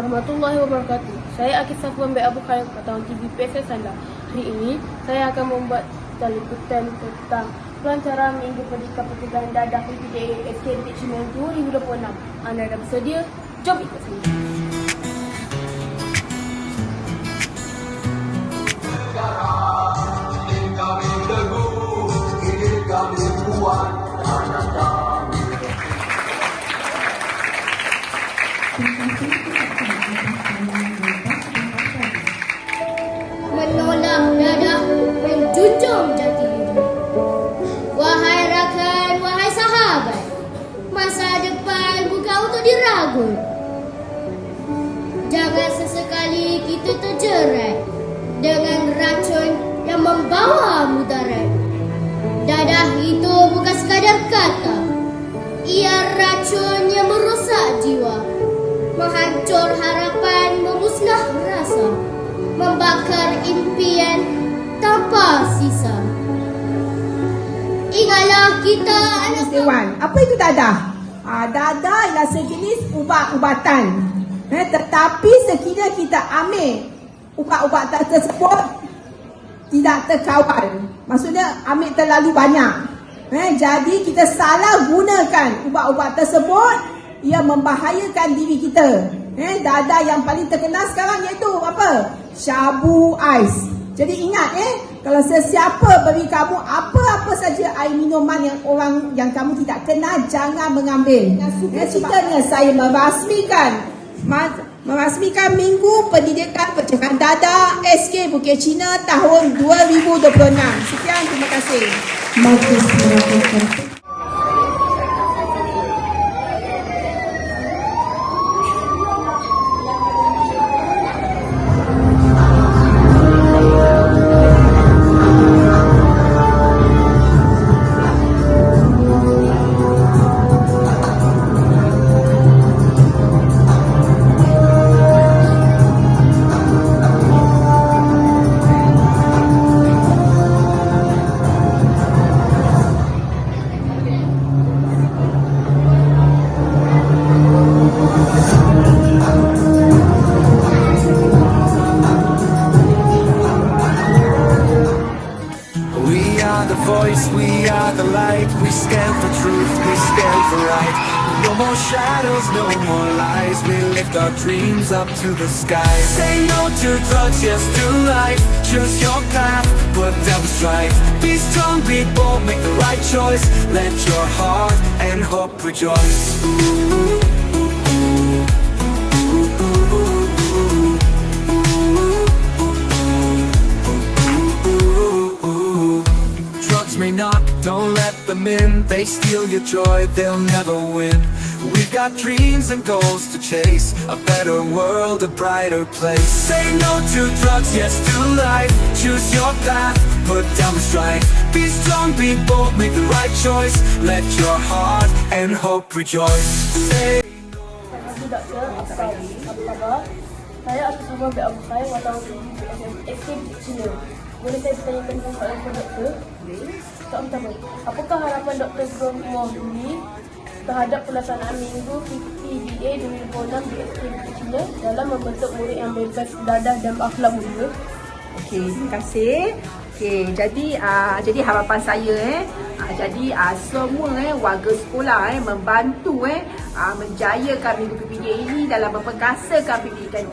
warahmatullahi wabarakatuh. Saya Akif Safwan bin Abu Khair, Ketua TVPSS Sanda. Hari ini saya akan membuat liputan tentang pelancaran Minggu Pendidikan Pertukaran Dadah PPDA SK Bukit Cina 2026. Anda dah bersedia? Jom ikut saya. Kami teguh, ini kami kuat. Menolak dadah, menjunjung jati diri. Wahai rakan, wahai sahabat, masa depan bukan untuk diragut. Jangan sesekali kita terjerat dengan racun yang membawa mudarat. Dadah itu bukan sekadar kata, ia racun yang merosak jiwa, menghancur harapan, memusnah rasa, membakar impian tanpa sisa. Ingatlah kita anak Dewan, apa itu dadah? Dadah ialah sejenis ubat-ubatan. Tetapi sekiranya kita ambil ubat-ubatan tersebut tidak terkawal, maksudnya ambil terlalu banyak, jadi kita salah gunakan ubat-ubat tersebut, ia membahayakan diri kita. Dadah yang paling terkenal sekarang iaitu apa? Syabu ais. Jadi ingat, kalau sesiapa beri kamu apa-apa saja air minuman yang orang yang kamu tidak kenal, jangan mengambil. Ceritanya saya merasmikan Minggu Pendidikan Pertukaran Dadah SK Bukit Cina tahun 2026. Sekian, terima kasih. Voice, we are the light. We stand for truth, we stand for right. No more shadows, no more lies. We lift our dreams up to the sky. Say no to drugs, yes to life. Choose your path, put down the strife. Be strong, be bold, make the right choice. Let your heart and hope rejoice. May not, don't let them in. They steal your joy, they'll never win. We've got dreams and goals to chase, a better world, a brighter place. Say no to drugs, yes to life. Choose your path, put down the strife. Be strong, be bold, make the right choice. Let your heart and hope rejoice. Say Doktor, apa khabar? Saya Akif Safwan bin Abu Khair, Ketua SK Bukit Cina. Boleh saya bertanyakan tentang soalan kepada doktor? Soalan pertama, apakah harapan Dr. Gomoli terhadap pelaksanaan Minggu PPDA 2026 di SK Bukit Cina dalam membentuk murid yang bebas dadah dan berakhlak mulia? Okey, terima kasih. Okey, jadi harapan saya semua warga sekolah membantu menjayakan Minggu PPDA ini dalam memperkasakan pendidikan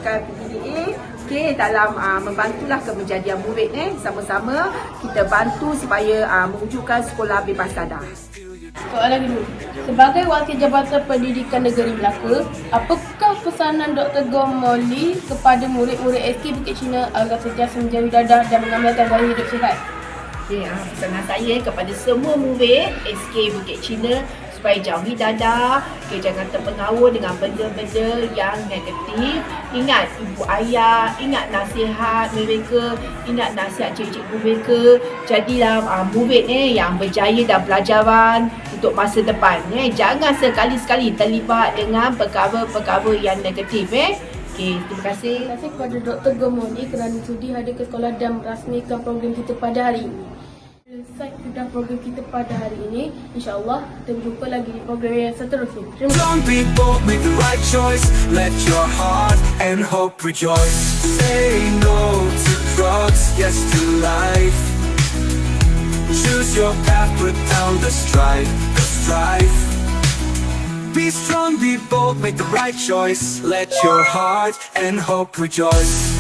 PPDA. Okey, dalam membantulah kejadian murid sama-sama kita bantu supaya mewujudkan sekolah bebas dadah. Soalan kedua, sebagai Wakil Jabatan Pendidikan Negeri Melaka, apakah pesanan Dr. Gomoli kepada murid-murid SK Bukit Cina agar sentiasa menjauhi dadah dan mengamalkan gaya hidup sihat? Okey, pesanan saya kepada semua murid SK Bukit Cina supaya jauhi dadah, jangan terpengaruh dengan benda-benda yang negatif. Ingat ibu ayah, ingat nasihat mereka, ingat nasihat cikgu mereka. Jadilah murid yang berjaya dalam pelajaran untuk masa depan. Jangan sekali-sekali terlibat dengan perkara-perkara yang negatif. Okey, terima kasih. Terima kasih kepada Dr. Gomoli kerana sudi hadir ke sekolah dan merasmikan program kita pada hari ini. Selesai sudah program kita pada hari ini. InsyaAllah kita berjumpa lagi di program yang seterusnya. Terima kasih. Don't be bold, make the right choice. Let your heart and hope rejoice. Say no to drugs, yes to life. Choose your path, put down the strife, the strife. Be strong, be bold, make the right choice. Let your heart and hope rejoice.